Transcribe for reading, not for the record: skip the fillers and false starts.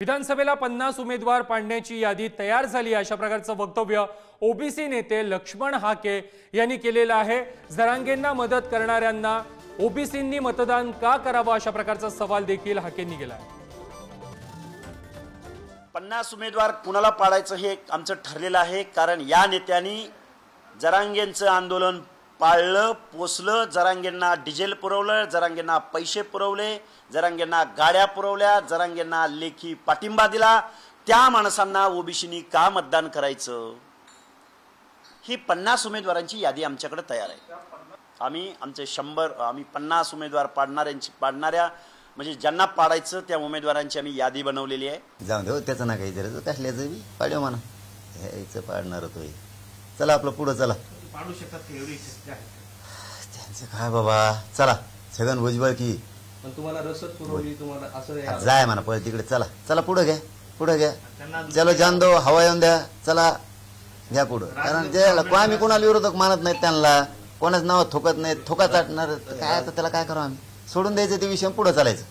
विधानसभेला 50 उमेदवार पाडण्याची यादी तयार झाली अशा प्रकारचं वक्तव्य ओबीसी नेते लक्ष्मण हाके यांनी केलेलं आहे। जरांगेंना मदत करणाऱ्यांना ओबीसींनी मतदान का करावं अशा प्रकारचा सवाल देखील हाकेंनी केला आहे। 50 उमेदवार कुणाला पाडायचं हे आमचं ठरलेलं आहे, कारण या नेत्यांनी जरांगेंचं आंदोलन पाळलं, पोचलं, जरांगेंना डिझेल पुरवलं, जरांगेंना पैसे पुरवले, जरांगेंना गाड्या पुरवल्या, जरांगेंना लेखी पाठिंबा दिला। त्या माणसांना ओबीसीनी का मतदान करायचं? ही 50 उमेदवारांची यादी आमच्याकडे तयार आहे। आम्ही 50 उमेदवार पाडणाऱ्या म्हणजे ज्यांना पाडायचं त्या उमेदवारांची आम्ही यादी बनवलेली आहे। जाऊ दे त्याचं ना काही जरा कसल्याचं बी पाडव म्हणा, यायचं पाडणार होतो। चला आपलं पुढं चला। पाडू शकतात की एवढी त्यांचं काय बाबा, चला छगन भुजबळ की पण तुम्हाला रसद पुरवली, तुम्हाला असं जाय म्हणा पळ तिकडे। चला चला पुढे घ्या, पुढे घ्या, चलो जान दो, हवा येऊन द्या, चला घ्या पुढं। कारण जे आम्ही कोणाला विरोधक मानत नाहीत, त्यांना कोणाच नाव थोकत नाहीत, थोका चाटणार काय, आता त्याला काय करावं? आम्ही सोडून द्यायचं ते विषय, पुढे चालायचं।